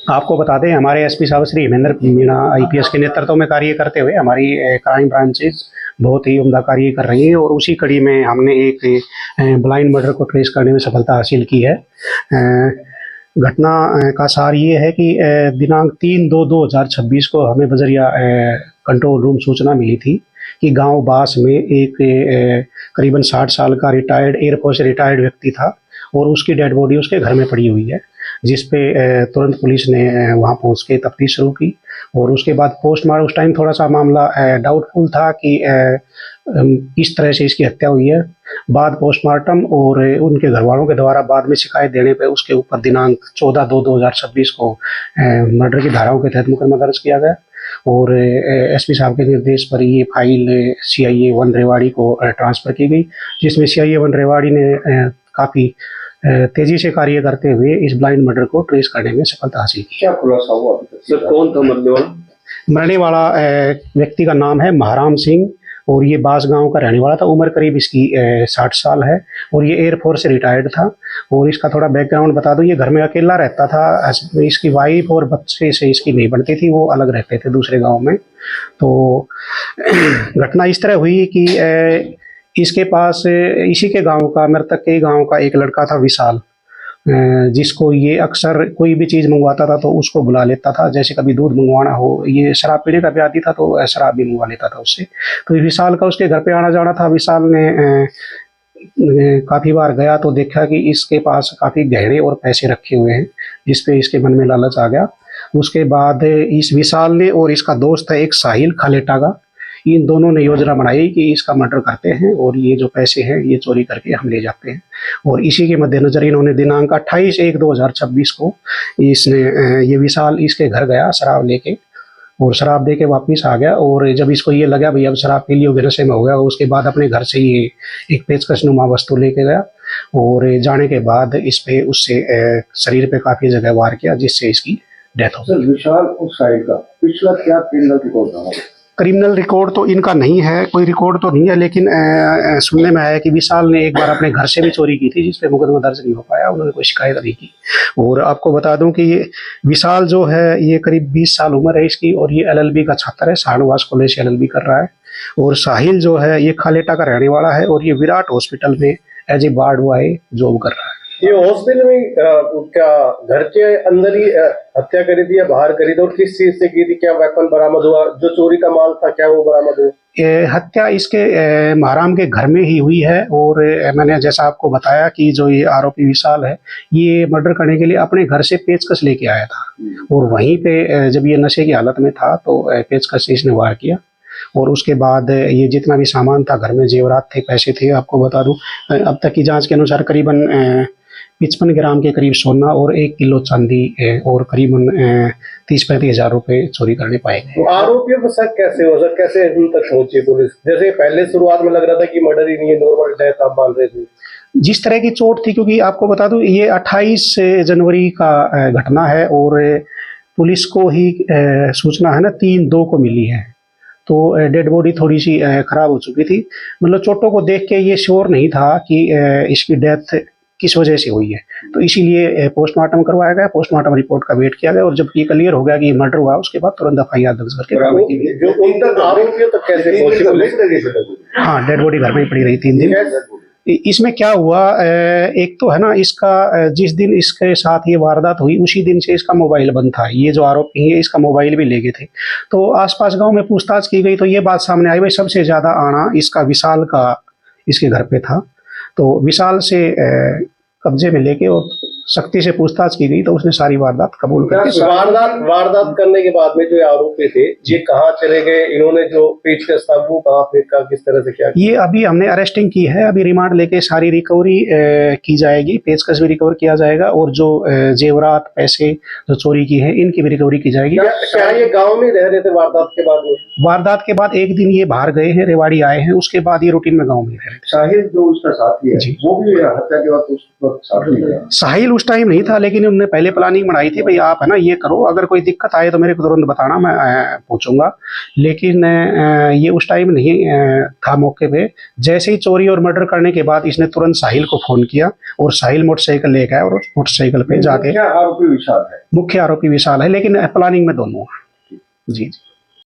आपको बता दें, हमारे एसपी साहब श्री हेमेंद्र मीणा आईपीएस के नेतृत्व में कार्य करते हुए हमारी क्राइम ब्रांचेज बहुत ही उम्दा कार्य कर रही है और उसी कड़ी में हमने एक ब्लाइंड मर्डर को ट्रेस करने में सफलता हासिल की है। घटना का सार ये है कि दिनांक 3/2/2026 को हमें बजरिया कंट्रोल रूम सूचना मिली थी कि गांव बास में एक करीबन 60 साल का रिटायर्ड एयरफोर्स रिटायर्ड व्यक्ति था और उसकी डेड बॉडी उसके घर में पड़ी हुई है, जिस पे तुरंत पुलिस ने वहां पहुंच के तफ्तीश शुरू की और उसके बाद पोस्टमार्टम, उस टाइम थोड़ा सा मामला डाउटफुल था कि किस तरह से इसकी हत्या हुई है। बाद पोस्टमार्टम और उनके घर वालों के द्वारा बाद में शिकायत देने पर उसके ऊपर दिनांक 14/2/2026 को मर्डर की धाराओं के तहत मुकदमा दर्ज किया गया और एसपी साहब के निर्देश पर ये फाइल CIA 1 रेवाड़ी को ट्रांसफ़र की गई, जिसमें CIA 1 रेवाड़ी ने काफ़ी तेजी से कार्य करते हुए इस ब्लाइंड मर्डर को ट्रेस करने में सफलता हासिल की। क्या खुलासा हुआ अभी तक? सर, कौन था मरने वाला? मरने वाला व्यक्ति का नाम है महाराम सिंह और ये बास गांव का रहने वाला था। उम्र करीब इसकी 60 साल है और ये एयरफोर्स से रिटायर्ड था। और इसका थोड़ा बैकग्राउंड बता दूं, ये घर में अकेला रहता था। इसकी वाइफ और बच्चे से इसकी नहीं बनती थी, वो अलग रहते थे दूसरे गांव में। तो घटना इस तरह हुई कि इसके पास इसी के गांव का, मृतक के गांव का एक लड़का था विशाल, जिसको ये अक्सर कोई भी चीज़ मंगवाता था तो उसको बुला लेता था। जैसे कभी दूध मंगवाना हो, ये शराब पीने का भी आदी था तो शराब भी मंगवा लेता था उससे। तो विशाल का उसके घर पे आना जाना था। विशाल ने काफ़ी बार गया तो देखा कि इसके पास काफ़ी गहने और पैसे रखे हुए हैं, जिसपे इसके मन में लालच आ गया। उसके बाद इस विशाल ने और इसका दोस्त है एक साहिल खालेटा का, इन दोनों ने योजना बनाई कि इसका मर्डर करते हैं और ये जो पैसे हैं ये चोरी करके हम ले जाते हैं। और इसी के मद्देनजर इन्होंने दिनांक 28/1/2026 को इसने ये विशाल इसके घर गया शराब लेके और शराब दे के वापिस आ गया। और जब इसको ये लगा भाई अब शराब पी लियो, नशे में हो गया, उसके बाद अपने घर से ये एक पेचकस नुमा वस्तु लेके गया और जाने के बाद इस पे उससे शरीर पे काफ़ी जगह वार किया, जिससे इसकी डेथ हो गई। सर, विशाल उस साइड का पिछला क्या क्रिमिनल रिकॉर्ड था? क्रिमिनल रिकॉर्ड तो इनका नहीं है, कोई रिकॉर्ड तो नहीं है, लेकिन सुनने में आया कि विशाल ने एक बार अपने घर से भी चोरी की थी, जिस पे मुकदमा दर्ज नहीं हो पाया, उन्होंने कोई शिकायत नहीं की। और आपको बता दूं कि ये विशाल जो है ये करीब 20 साल उम्र है इसकी और ये LLB का छात्र है, शाहनवाज कॉलेज से LLB कर रहा है। और साहिल जो है ये खालेटा का रहने वाला है और ये विराट हॉस्पिटल में as a ward boy job कर रहा है। ये हॉस्पिटल में क्या घर के अंदर ही हत्या करी थी या बाहर करी थी और किस चीज से की थी? क्या वेपन बरामद हुआ? जो चोरी का माल था क्या वो बरामद हुआ? हत्या इसके महाराम के घर में ही हुई है। और मैंने जैसा आपको बताया कि जो ये आरोपी विशाल है ये मर्डर करने के लिए अपने घर से पेचकस लेके आया था और वहीं पे जब ये नशे की हालत में था तो पेचकस से इसने वार किया। और उसके बाद ये जितना भी सामान था घर में, जेवरात थे, पैसे थे, आपको बता दूं अब तक की जांच के अनुसार करीबन 55 ग्राम के करीब सोना और 1 किलो चांदी और करीबन 30-35 हज़ार रुपए चोरी करने पाए गए। तो आरोपियों पर शक कैसे हो सर, कैसे उन तक पहुंची पुलिस? जैसे पहले शुरुआत में लग रहा था कि मर्डर ही नहीं है, नॉर्मल डेथ आप मान रहे थे। जिस तरह की चोट थी, क्योंकि आपको बता दूं ये 28 जनवरी का घटना है और पुलिस को ही सूचना है ना 3/2 को मिली है, तो डेड बॉडी थोड़ी सी खराब हो चुकी थी। मतलब चोटों को देख के ये श्योर नहीं था कि इसकी डेथ किस वजह से हुई है, तो इसीलिए पोस्टमार्टम करवाया गया। पोस्टमार्टम रिपोर्ट का वेट किया गया और जब ये क्लियर हो गया कि मर्डर हुआ उसके बाद तुरंत FIR दर्ज करके कार्रवाई की गई। जो उन तक आरोपियों तक कैसे पहुंची? हाँ, डेड बॉडी घर में ही पड़ी रही 3 दिन। इसमें क्या हुआ, एक तो है ना इसका जिस दिन इसके साथ ये वारदात हुई उसी दिन से इसका मोबाइल बंद था। ये जो आरोपी है इसका मोबाइल भी ले गए थे। तो आसपास गांव में पूछताछ की गई तो ये बात सामने आई भाई सबसे ज़्यादा आना इसका विशाल का इसके घर पे था। तो विशाल से कब्जे में लेके और सख्ती से पूछताछ की गई तो उसने सारी वारदात कबूल करके वारदात करने के बाद में जो आरोपी थे ये कहाँ चले गए? इन्होंने जो पेचकस था वो कहाँ फेंका, किस तरह से क्या? ये अभी हमने अरेस्टिंग की है, अभी रिमांड लेके सारी रिकवरी की जाएगी, पेचकस भी रिकवर किया जाएगा और जो जेवरात पैसे जो चोरी की है इनकी भी रिकवरी की जाएगी। क्या ये गाँव में रह रहे थे वारदात के बाद? वारदात के बाद एक दिन ये बाहर गए हैं, रेवाड़ी आए हैं, उसके बाद ये रूटीन में गाँव में रह रहे थे। साहिल जो उसका साथी है वो भी हत्या के बाद साहिल उस टाइम नहीं था, लेकिन उन्होंने पहले प्लानिंग बनाई थी, भाई आप है ना ये करो, अगर कोई दिक्कत आए तो मेरे को तुरंत बताना, मैं पूछूंगा। लेकिन ये उस टाइम नहीं था मौके पे। जैसे ही चोरी और मर्डर करने के बाद इसने तुरंत साहिल को फोन किया और साहिल मोटरसाइकिल लेके आया और मोटरसाइकिल पे जाके। क्या आरोपी विशाल है? मुख्य आरोपी विशाल है, लेकिन प्लानिंग में दोनों हैं। जी जी।